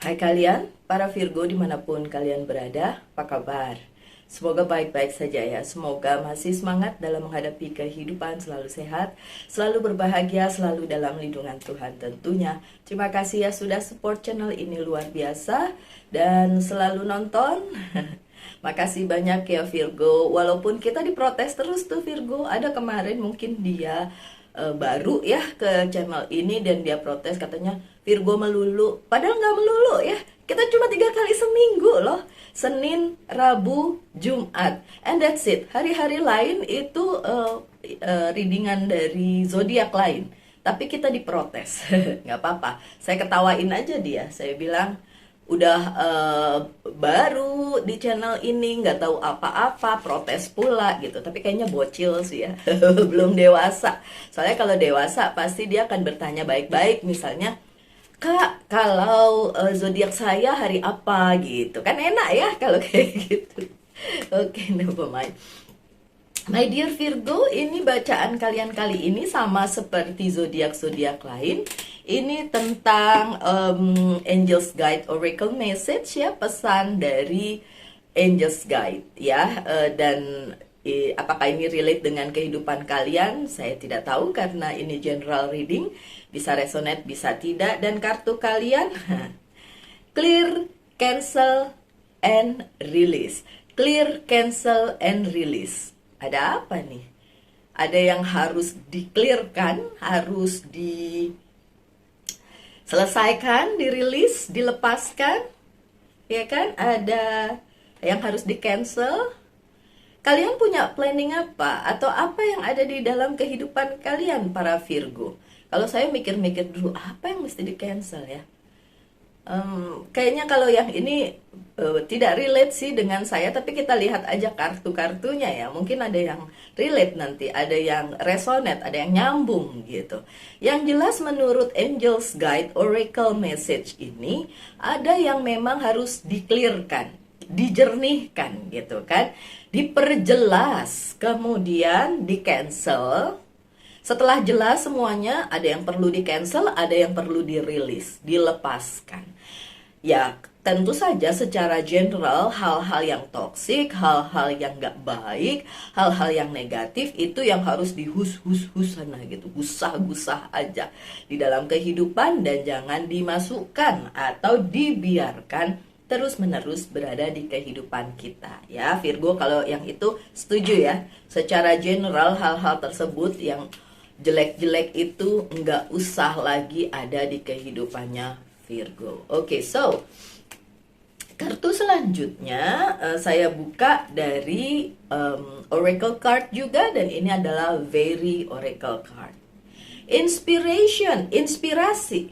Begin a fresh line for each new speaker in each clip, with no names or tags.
Hai kalian, para Virgo dimanapun kalian berada, apa kabar? Semoga baik-baik saja ya. Semoga masih semangat dalam menghadapi kehidupan, selalu sehat, selalu berbahagia, selalu dalam lindungan Tuhan tentunya. Terima kasih ya sudah support channel ini luar biasa dan selalu nonton. Makasih banyak ya Virgo. Walaupun kita diprotes terus tuh Virgo. Ada kemarin mungkin dia baru ya ke channel ini dan dia protes katanya Virgo melulu. Padahal nggak melulu ya. Kita cuma 3 kali seminggu loh. Senin, Rabu, Jumat. And that's it. Hari-hari lain itu readingan dari zodiak lain. Tapi kita diprotes. Nggak apa-apa. Saya ketawain aja dia. Saya bilang udah baru di channel ini nggak tahu apa-apa, protes pula gitu. Tapi kayaknya bocil sih ya. Belum dewasa. Soalnya kalau dewasa pasti dia akan bertanya baik-baik, misalnya Kak, kalau zodiak saya hari apa gitu. Kan enak ya kalau kayak gitu. Oke, never mind. My dear Virgo, ini bacaan kalian kali ini sama seperti zodiak-zodiak lain. Ini tentang Angel's Guide Oracle Message ya, pesan dari Angel's Guide ya. Dan apakah ini relate dengan kehidupan kalian? Saya tidak tahu karena ini general reading. Bisa resonate, bisa tidak. Dan kartu kalian clear, cancel, and release. Clear, cancel, and release. Ada apa nih? Ada yang harus di-clearkan, harus diselesaikan, dirilis, dilepaskan. Ya kan? Ada yang harus di-cancel. Kalian punya planning apa? Atau apa yang ada di dalam kehidupan kalian para Virgo? Kalau saya mikir-mikir dulu, apa yang mesti di-cancel ya? Kayaknya kalau yang ini tidak relate sih dengan saya, tapi kita lihat aja kartu-kartunya ya. Mungkin ada yang relate nanti, ada yang resonate, ada yang nyambung gitu. Yang jelas menurut Angel's Guide Oracle Message ini, ada yang memang harus di-clearkan, dijernihkan gitu kan, diperjelas, kemudian di-cancel. Setelah jelas semuanya, ada yang perlu di-cancel, ada yang perlu dirilis, dilepaskan. Ya, tentu saja secara general hal-hal yang toksik, hal-hal yang gak baik, hal-hal yang negatif itu yang harus dihus-hus-hus sana gitu, gusah-gusah aja di dalam kehidupan dan jangan dimasukkan atau dibiarkan terus-menerus berada di kehidupan kita. Ya, Virgo kalau yang itu setuju ya. Secara general hal-hal tersebut yang jelek-jelek itu nggak usah lagi ada di kehidupannya Virgo. Oke, so kartu selanjutnya saya buka dari Oracle card juga dan ini adalah Very Oracle card. Inspiration, inspirasi.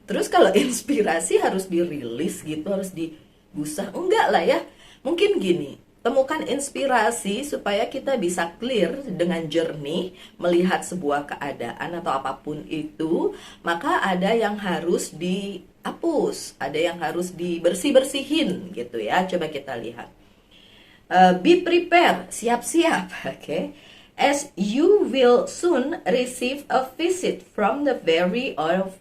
Terus kalau inspirasi harus dirilis gitu, harus digusah? Enggak lah ya. Mungkin gini, temukan inspirasi supaya kita bisa clear dengan jernih melihat sebuah keadaan atau apapun itu. Maka ada yang harus dihapus, ada yang harus dibersih-bersihin gitu ya. Coba kita lihat. Be prepared, siap-siap, okay? As you will soon receive a visit from the very of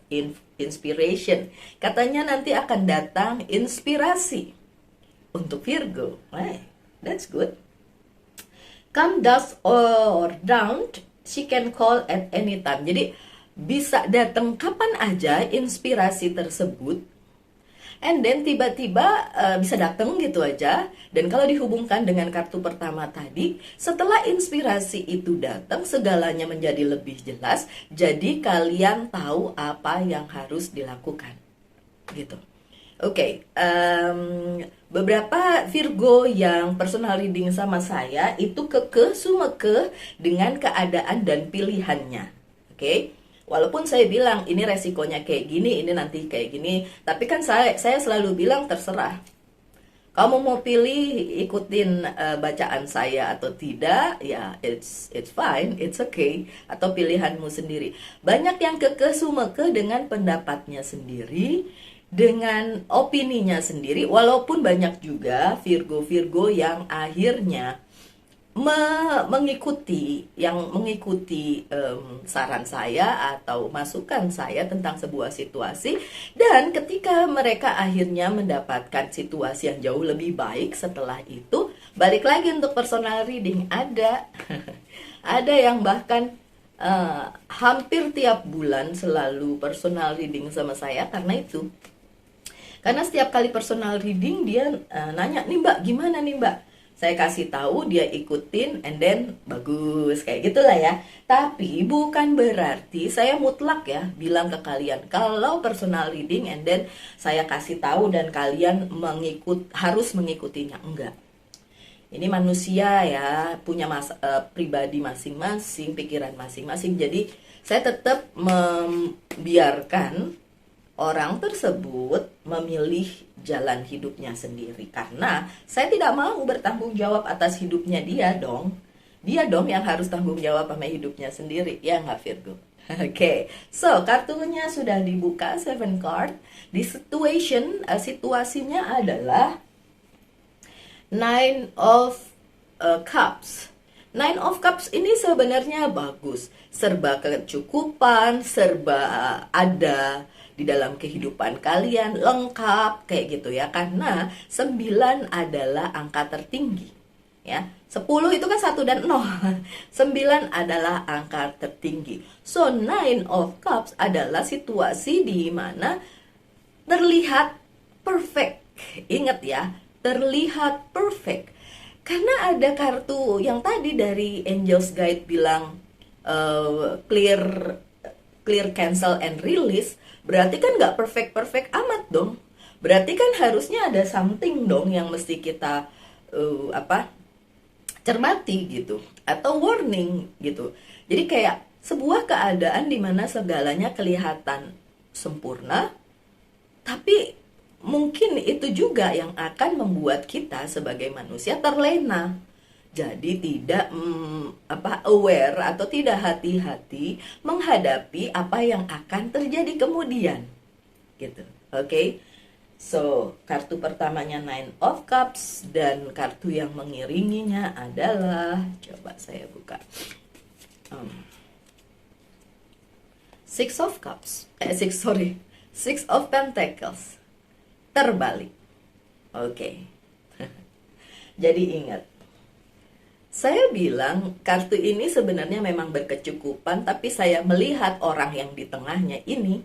inspiration. Katanya nanti akan datang inspirasi untuk Virgo. Hey, that's good. Come dusk or dawn, she can call at any time. Jadi bisa datang kapan aja inspirasi tersebut. And then tiba-tiba bisa datang gitu aja. Dan kalau dihubungkan dengan kartu pertama tadi, setelah inspirasi itu datang, segalanya menjadi lebih jelas. Jadi kalian tahu apa yang harus dilakukan gitu. Oke, beberapa Virgo yang personal reading sama saya itu kekeh sumekeh dengan keadaan dan pilihannya. Oke. Walaupun saya bilang ini resikonya kayak gini, ini nanti kayak gini, tapi kan saya selalu bilang terserah. Kamu mau pilih ikutin bacaan saya atau tidak, ya it's fine, it's okay, atau pilihanmu sendiri. Banyak yang kekeh sumekeh dengan pendapatnya sendiri, dengan opininya sendiri, walaupun banyak juga Virgo-Virgo yang akhirnya mengikuti saran saya atau masukan saya tentang sebuah situasi, dan ketika mereka akhirnya mendapatkan situasi yang jauh lebih baik setelah itu, balik lagi untuk personal reading. Ada ada yang bahkan hampir tiap bulan selalu personal reading sama saya karena itu. Karena setiap kali personal reading dia nanya, nih Mbak, gimana nih Mbak? Saya kasih tahu, dia ikutin, and then bagus, kayak gitulah ya. Tapi bukan berarti saya mutlak ya bilang ke kalian kalau personal reading and then saya kasih tahu dan kalian harus mengikutinya. Enggak. Ini manusia ya, punya pribadi masing-masing, pikiran masing-masing. Jadi saya tetap membiarkan orang tersebut memilih jalan hidupnya sendiri, karena saya tidak mau bertanggung jawab atas hidupnya dia dong. Dia dong yang harus tanggung jawab sama hidupnya sendiri, ya nggak Virgo? Oke, so kartunya sudah dibuka, 7 card. Di situasinya adalah Nine of Cups. Nine of Cups ini sebenarnya bagus, serba kecukupan, serba ada di dalam kehidupan kalian, lengkap kayak gitu ya. Karena 9 adalah angka tertinggi ya. 10 itu kan 1 dan 0. 9 adalah angka tertinggi. So Nine of Cups adalah situasi di mana terlihat perfect. Ingat ya, terlihat perfect. Karena ada kartu yang tadi dari Angels Guide bilang clear, cancel, and release. Berarti kan nggak perfect amat dong. Berarti kan harusnya ada something dong yang mesti kita cermati gitu, atau warning gitu. Jadi kayak sebuah keadaan di mana segalanya kelihatan sempurna, tapi mungkin itu juga yang akan membuat kita sebagai manusia terlena. Jadi tidak aware atau tidak hati-hati menghadapi apa yang akan terjadi kemudian. Gitu. Oke. So, kartu pertamanya Nine of Cups, dan kartu yang mengiringinya adalah, coba saya buka. Six of Cups. Six of Pentacles. Terbalik. Oke. Jadi ingat, saya bilang kartu ini sebenarnya memang berkecukupan, tapi saya melihat orang yang di tengahnya ini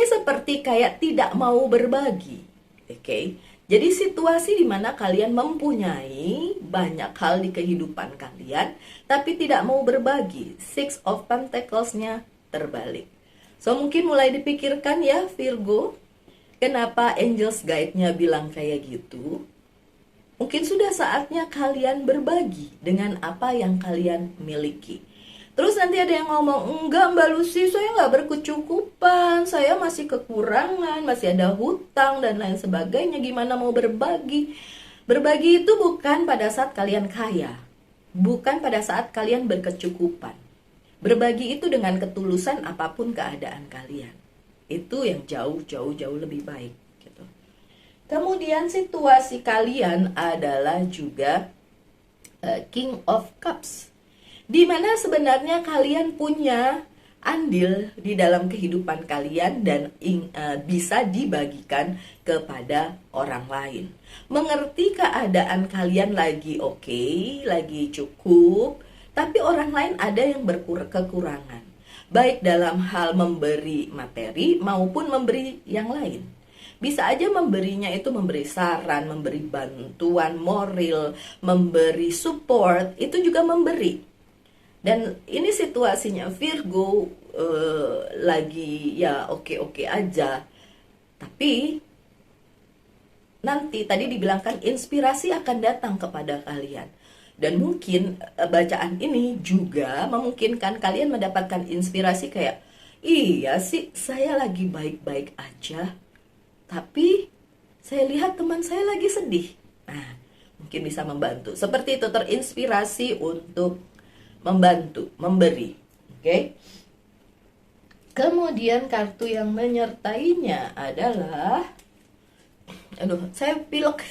seperti kayak tidak mau berbagi. Oke. Jadi situasi di mana kalian mempunyai banyak hal di kehidupan kalian, tapi tidak mau berbagi. Six of Pentacles-nya terbalik. So mungkin mulai dipikirkan ya Virgo, kenapa Angels Guide-nya bilang kayak gitu? Mungkin sudah saatnya kalian berbagi dengan apa yang kalian miliki. Terus nanti ada yang ngomong, enggak Mbak Lucy, saya nggak berkecukupan, saya masih kekurangan, masih ada hutang dan lain sebagainya, gimana mau berbagi? Berbagi itu bukan pada saat kalian kaya, bukan pada saat kalian berkecukupan. Berbagi itu dengan ketulusan apapun keadaan kalian. Itu yang jauh lebih baik. Kemudian situasi kalian adalah juga King of Cups, di mana sebenarnya kalian punya andil di dalam kehidupan kalian dan bisa dibagikan kepada orang lain. Mengerti keadaan kalian lagi oke, lagi cukup, tapi orang lain ada yang kekurangan, baik dalam hal memberi materi maupun memberi yang lain. Bisa aja memberinya itu memberi saran, memberi bantuan moral, memberi support, itu juga memberi. Dan ini situasinya Virgo lagi ya oke-oke aja. Tapi nanti tadi dibilangkan inspirasi akan datang kepada kalian. Dan mungkin bacaan ini juga memungkinkan kalian mendapatkan inspirasi kayak, iya sih saya lagi baik-baik aja, tapi saya lihat teman saya lagi sedih. Nah, mungkin bisa membantu. Seperti itu, terinspirasi untuk membantu, memberi. Oke. Kemudian kartu yang menyertainya adalah Aduh, saya pilek.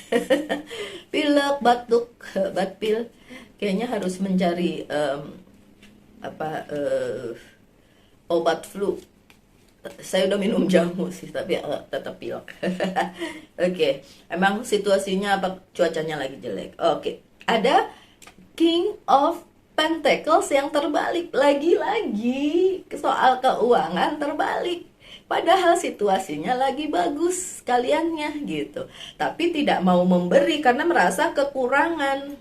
Pilek, batuk, batuk. Kayaknya harus mencari apa obat flu. Saya udah minum jamu sih, tapi tetap pilek. Oke, emang situasinya apa, cuacanya lagi jelek. Oke, ada King of Pentacles yang terbalik lagi-lagi, soal keuangan terbalik. Padahal situasinya lagi bagus kaliannya gitu. Tapi tidak mau memberi karena merasa kekurangan.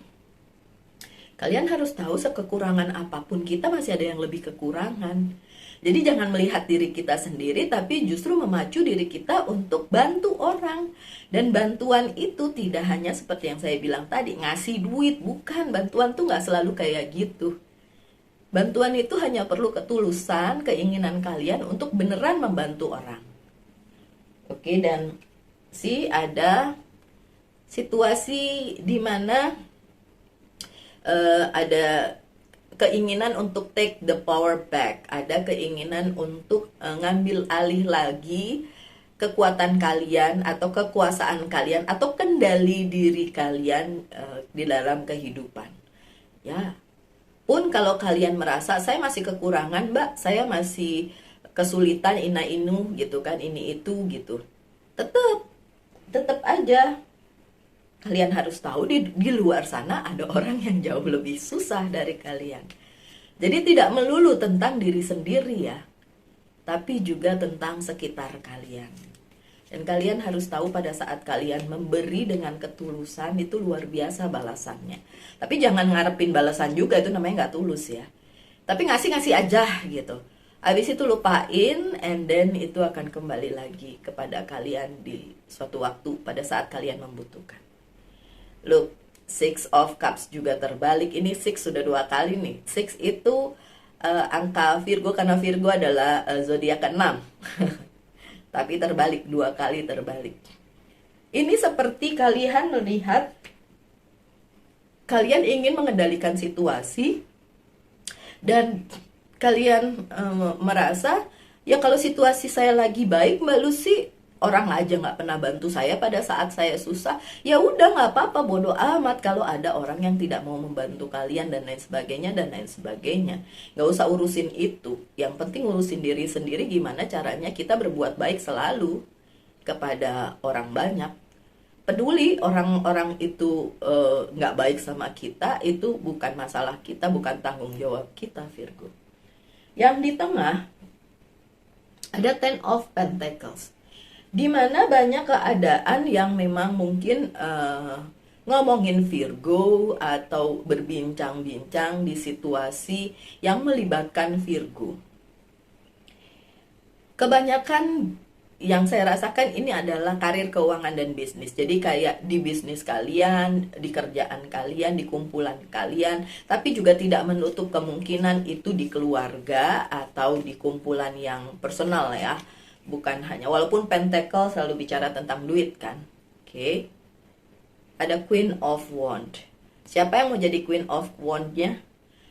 Kalian harus tahu sekekurangan apapun kita masih ada yang lebih kekurangan. Jadi jangan melihat diri kita sendiri, tapi justru memacu diri kita untuk bantu orang. Dan bantuan itu tidak hanya seperti yang saya bilang tadi, ngasih duit. Bukan, bantuan tuh nggak selalu kayak gitu. Bantuan itu hanya perlu ketulusan, keinginan kalian untuk beneran membantu orang. Oke, dan ada situasi di mana ada keinginan untuk take the power back, ada keinginan untuk ngambil alih lagi kekuatan kalian atau kekuasaan kalian atau kendali diri kalian di dalam kehidupan. Ya, pun kalau kalian merasa saya masih kekurangan, Mbak, saya masih kesulitan ina inu gitu kan, ini itu gitu. Tetap aja kalian harus tahu di luar sana ada orang yang jauh lebih susah dari kalian. Jadi tidak melulu tentang diri sendiri ya, tapi juga tentang sekitar kalian. Dan kalian harus tahu pada saat kalian memberi dengan ketulusan itu luar biasa balasannya. Tapi jangan ngarepin balasan juga, itu namanya nggak tulus ya. Tapi ngasih-ngasih aja gitu. Habis itu lupain, and then itu akan kembali lagi kepada kalian di suatu waktu pada saat kalian membutuhkan. Look, Six of Cups juga terbalik. Ini Six sudah 2 kali nih. Six itu angka Virgo karena Virgo adalah zodiak ke-6. Tapi terbalik, 2 kali terbalik. Ini seperti kalian melihat kalian ingin mengendalikan situasi dan kalian merasa ya kalau situasi saya lagi baik, Mbak Lucy, orang aja nggak pernah bantu saya pada saat saya susah, ya udah nggak apa-apa, bodoh amat kalau ada orang yang tidak mau membantu kalian dan lain sebagainya dan lain sebagainya. Nggak usah urusin itu, yang penting urusin diri sendiri, gimana caranya kita berbuat baik selalu kepada orang banyak. Peduli orang-orang itu nggak baik sama kita, itu bukan masalah kita, bukan tanggung jawab kita, Virgo. Yang di tengah ada Ten of Pentacles, di mana banyak keadaan yang memang mungkin ngomongin Virgo atau berbincang-bincang di situasi yang melibatkan Virgo. Kebanyakan yang saya rasakan ini adalah karir, keuangan, dan bisnis. Jadi kayak di bisnis kalian, di kerjaan kalian, di kumpulan kalian, tapi juga tidak menutup kemungkinan itu di keluarga atau di kumpulan yang personal ya. Bukan hanya, walaupun Pentacle selalu bicara tentang duit kan. Oke. Ada Queen of Wand. Siapa yang mau jadi Queen of Wand-nya?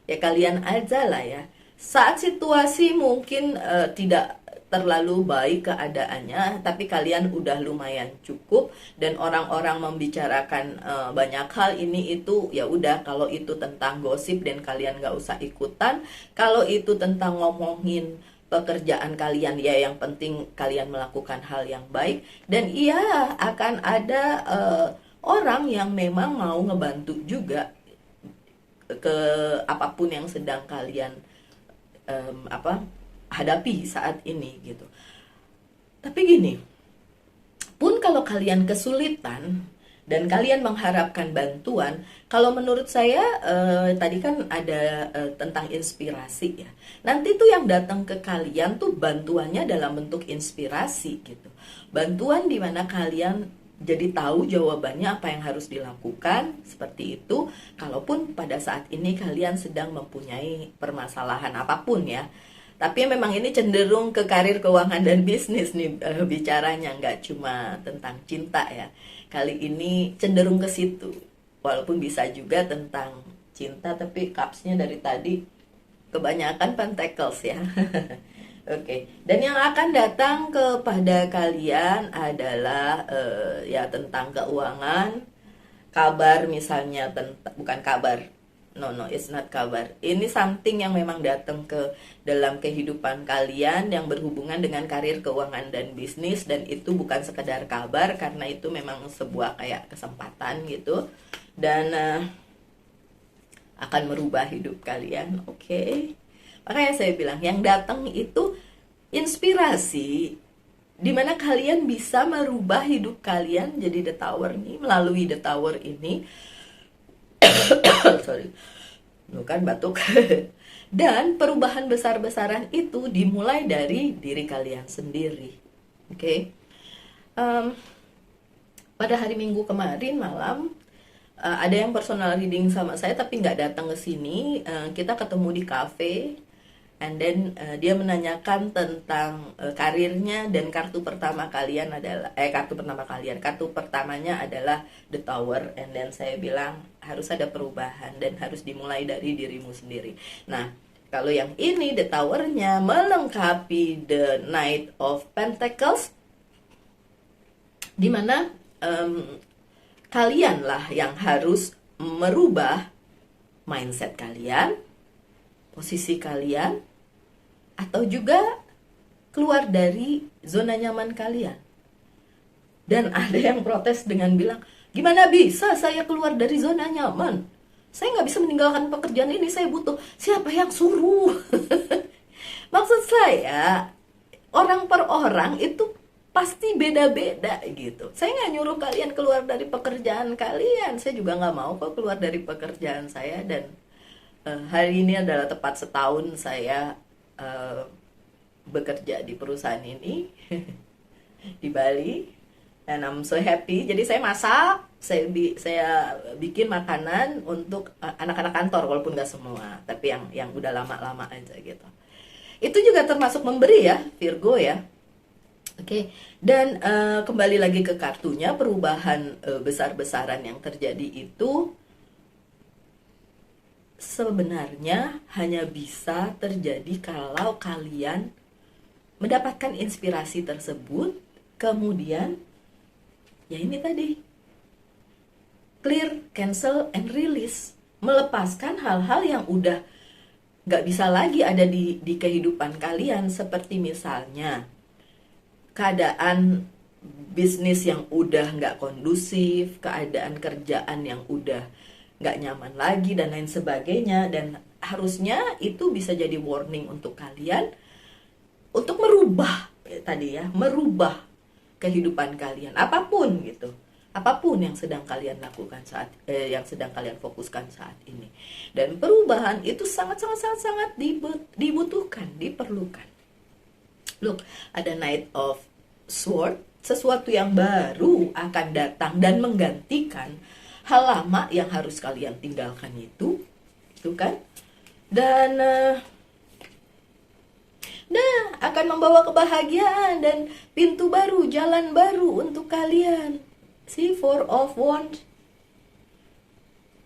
Ya kalian aja lah ya. Saat situasi mungkin tidak terlalu baik keadaannya, tapi kalian udah lumayan cukup dan orang-orang membicarakan banyak hal ini itu, ya udah, kalau itu tentang gosip dan kalian gak usah ikutan. Kalau itu tentang ngomongin pekerjaan kalian, ya yang penting kalian melakukan hal yang baik. Dan iya, akan ada orang yang memang mau ngebantu juga ke apapun yang sedang kalian hadapi saat ini gitu. Tapi gini, pun kalau kalian kesulitan dan kalian mengharapkan bantuan, kalau menurut saya tadi kan ada tentang inspirasi ya. Nanti tuh yang datang ke kalian tuh bantuannya dalam bentuk inspirasi gitu. Bantuan dimana kalian jadi tahu jawabannya apa yang harus dilakukan, seperti itu. Kalaupun pada saat ini kalian sedang mempunyai permasalahan apapun ya. Tapi memang ini cenderung ke karir, keuangan, dan bisnis nih bicaranya, nggak cuma tentang cinta ya. Kali ini cenderung ke situ. Walaupun bisa juga tentang cinta, tapi cupsnya dari tadi kebanyakan pentacles ya. Oke, dan yang akan datang kepada kalian adalah ya tentang keuangan, kabar misalnya tentang, bukan kabar, no no it's not kabar, ini something yang memang datang ke dalam kehidupan kalian yang berhubungan dengan karir, keuangan, dan bisnis, dan itu bukan sekedar kabar karena itu memang sebuah kayak kesempatan gitu, dan akan merubah hidup kalian. Oke. Makanya saya bilang yang datang itu inspirasi di mana kalian bisa merubah hidup kalian jadi The Tower nih, melalui The Tower ini. Sorry, bukan batuk. Dan perubahan besar-besaran itu dimulai dari diri kalian sendiri. Oke. Pada hari Minggu kemarin malam ada yang personal reading sama saya tapi nggak datang ke sini. Kita ketemu di cafe. And then dia menanyakan tentang karirnya, dan kartu pertama kalian adalah kartu pertamanya adalah The Tower. And then saya bilang harus ada perubahan dan harus dimulai dari dirimu sendiri. Nah, kalau yang ini The Tower-nya melengkapi The Knight of Pentacles, dimana kalianlah yang harus merubah mindset kalian, posisi kalian, atau juga keluar dari zona nyaman kalian. Dan ada yang protes dengan bilang, gimana bisa saya keluar dari zona nyaman? Saya nggak bisa meninggalkan pekerjaan ini, saya butuh. Siapa yang suruh? Maksud saya, orang per orang itu pasti beda-beda gitu. Saya nggak nyuruh kalian keluar dari pekerjaan kalian. Saya juga nggak mau kok keluar dari pekerjaan saya. Dan hari ini adalah tepat setahun saya bekerja di perusahaan ini di Bali, and I'm so happy. Jadi saya masak, saya bikin makanan untuk anak-anak kantor, walaupun nggak semua, tapi yang udah lama-lama aja gitu. Itu juga termasuk memberi ya, Virgo ya. Oke, dan kembali lagi ke kartunya, perubahan besar-besaran yang terjadi itu sebenarnya hanya bisa terjadi kalau kalian mendapatkan inspirasi tersebut, kemudian ya ini tadi, clear, cancel, and release, melepaskan hal-hal yang udah gak bisa lagi ada di kehidupan kalian, seperti misalnya keadaan bisnis yang udah gak kondusif, keadaan kerjaan yang udah nggak nyaman lagi, dan lain sebagainya. Dan harusnya itu bisa jadi warning untuk kalian untuk merubah tadi ya, merubah kehidupan kalian, apapun gitu, apapun yang sedang kalian lakukan yang sedang kalian fokuskan saat ini. Dan perubahan itu sangat dibutuhkan, diperlukan. Look, ada Knight of Sword, sesuatu yang baru akan datang dan menggantikan hal lama yang harus kalian tinggalkan itu kan. Dan akan membawa kebahagiaan dan pintu baru, jalan baru untuk kalian. See, Four of Wands.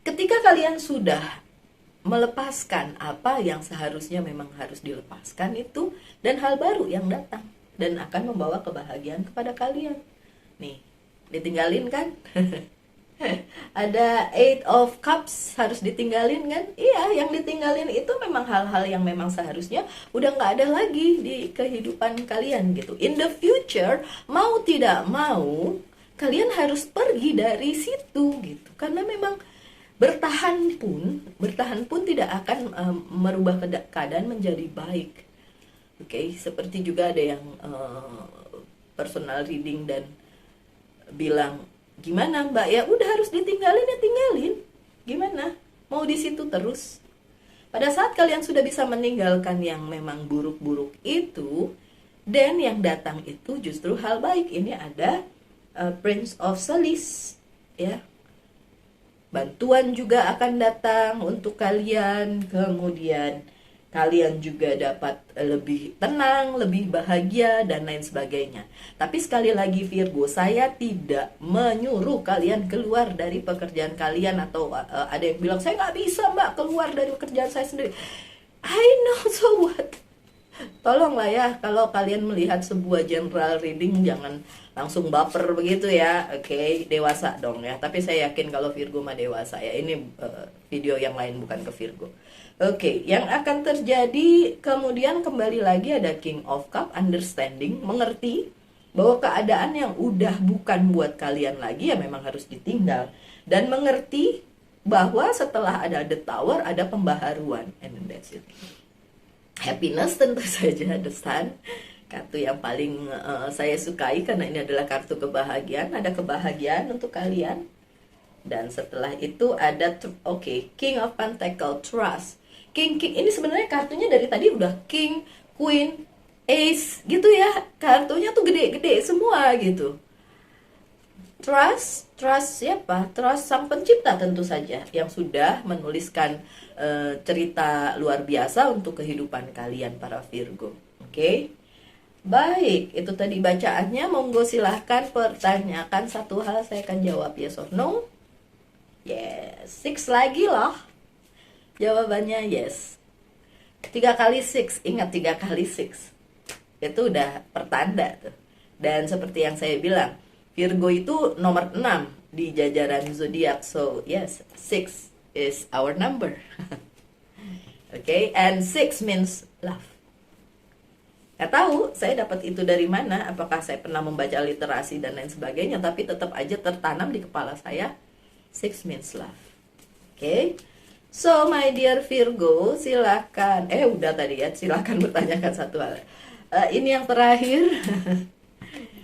Ketika kalian sudah melepaskan apa yang seharusnya memang harus dilepaskan itu, dan hal baru yang datang dan akan membawa kebahagiaan kepada kalian. Nih, ditinggalin kan? Ada Eight of Cups, harus ditinggalin kan? Iya, yang ditinggalin itu memang hal-hal yang memang seharusnya udah nggak ada lagi di kehidupan kalian gitu. In the future, mau tidak mau, kalian harus pergi dari situ gitu. Karena memang bertahan pun tidak akan merubah keadaan menjadi baik. Oke, seperti juga ada yang personal reading dan bilang, gimana Mbak, ya udah harus ditinggalin ya tinggalin. Gimana? Mau di situ terus? Pada saat kalian sudah bisa meninggalkan yang memang buruk-buruk itu, dan yang datang itu justru hal baik. Ini ada Prince of Solace ya. Bantuan juga akan datang untuk kalian. Kemudian kalian juga dapat lebih tenang, lebih bahagia, dan lain sebagainya. Tapi sekali lagi Virgo, saya tidak menyuruh kalian keluar dari pekerjaan kalian. Atau ada yang bilang, saya nggak bisa Mbak keluar dari pekerjaan saya sendiri. I know, so what? Tolonglah ya, kalau kalian melihat sebuah general reading jangan langsung baper begitu ya. Oke, dewasa dong ya. Tapi saya yakin kalau Virgo mah dewasa ya. Ini video yang lain bukan ke Virgo. Oke, yang akan terjadi kemudian kembali lagi ada King of Cup, understanding, mengerti bahwa keadaan yang udah bukan buat kalian lagi ya memang harus ditinggal, dan mengerti bahwa setelah ada the tower ada pembaharuan, and that's it. Happiness tentu saja, the sun, kartu yang paling saya sukai karena ini adalah kartu kebahagiaan. Ada kebahagiaan untuk kalian. Dan setelah itu ada King of Pentacle, trust. King ini sebenarnya kartunya dari tadi udah King, Queen, Ace gitu ya. Kartunya tuh gede-gede semua gitu. Trust siapa? Trust sang pencipta tentu saja, yang sudah menuliskan cerita luar biasa untuk kehidupan kalian para Virgo. Oke? Baik, itu tadi bacaannya. Monggo silahkan pertanyakan satu hal, saya akan jawab yes or no. Yes, 6 lagi loh. Jawabannya yes. 3 kali 6, ingat 3 kali 6. Itu udah pertanda tuh. Dan seperti yang saya bilang, Virgo itu nomor 6 di jajaran zodiak. So, yes, 6 is our number. Okay, and 6 means love. Gak tahu saya dapat itu dari mana, apakah saya pernah membaca literasi dan lain sebagainya, tapi tetap aja tertanam di kepala saya, 6 means love. Okay, so my dear Virgo, silakan. Udah tadi ya, silakan bertanyakan satu hal. Ini yang terakhir.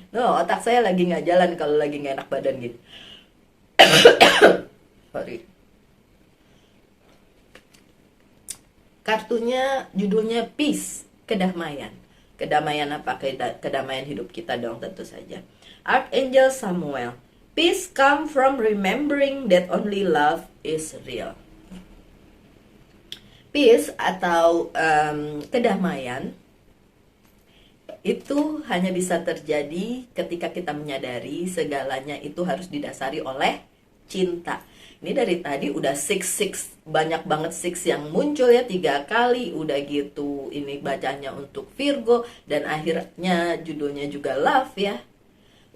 No, otak saya lagi nggak jalan kalau lagi nggak enak badan gitu. Sorry. Kartunya judulnya peace, kedamaian. Kedamaian apa? Kedamaian hidup kita dong tentu saja. Archangel Samuel. Peace come from remembering that only love is real. Peace atau kedamaian itu hanya bisa terjadi ketika kita menyadari segalanya itu harus didasari oleh cinta. Ini dari tadi udah 6 banyak banget 6 yang muncul ya, 3 kali udah gitu. Ini bacanya untuk Virgo dan akhirnya judulnya juga love ya.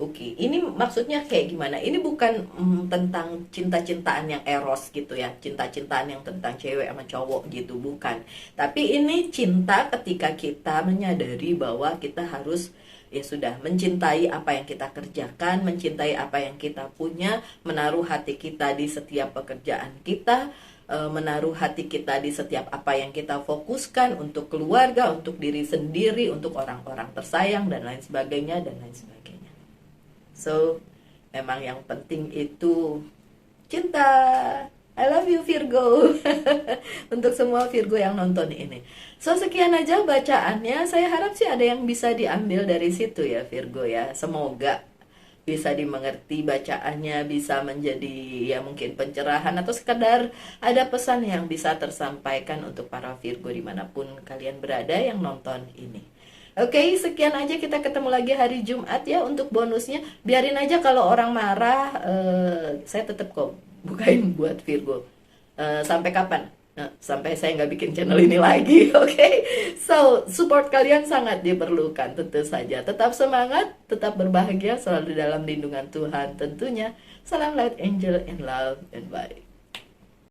Oke, ini maksudnya kayak gimana? Ini bukan tentang cinta-cintaan yang eros gitu ya, cinta-cintaan yang tentang cewek sama cowok gitu, bukan. Tapi ini cinta ketika kita menyadari bahwa kita harus ya sudah mencintai apa yang kita kerjakan, mencintai apa yang kita punya, menaruh hati kita di setiap pekerjaan kita, menaruh hati kita di setiap apa yang kita fokuskan untuk keluarga, untuk diri sendiri, untuk orang-orang tersayang dan lain sebagainya dan lain sebagainya. So, memang yang penting itu cinta. I love you Virgo. Untuk semua Virgo yang nonton ini. So, sekian aja bacaannya. Saya harap sih ada yang bisa diambil dari situ ya Virgo ya. Semoga bisa dimengerti bacaannya, bisa menjadi ya mungkin pencerahan atau sekedar ada pesan yang bisa tersampaikan untuk para Virgo dimanapun kalian berada yang nonton ini. Oke, sekian aja, kita ketemu lagi hari Jumat ya untuk bonusnya. Biarin aja kalau orang marah, saya tetap kok bukain buat Virgo. Sampai kapan? Sampai saya nggak bikin channel ini lagi, oke? So, support kalian sangat diperlukan tentu saja. Tetap semangat, tetap berbahagia, selalu dalam lindungan Tuhan tentunya. Salam light angel and love and bye.